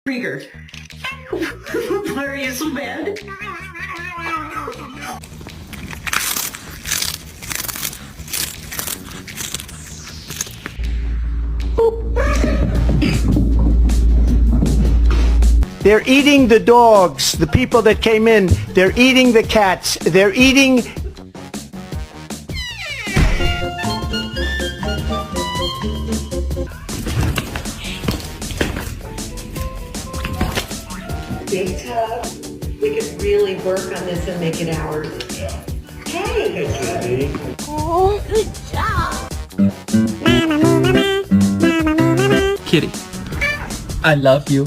Triggered. Why are you so bad? They're eating the dogs, the people that came in. They're eating the cats. They're eating... Big tub. We could really work on this and make it ours. Hey! Oh, good job. Kitty, I love you.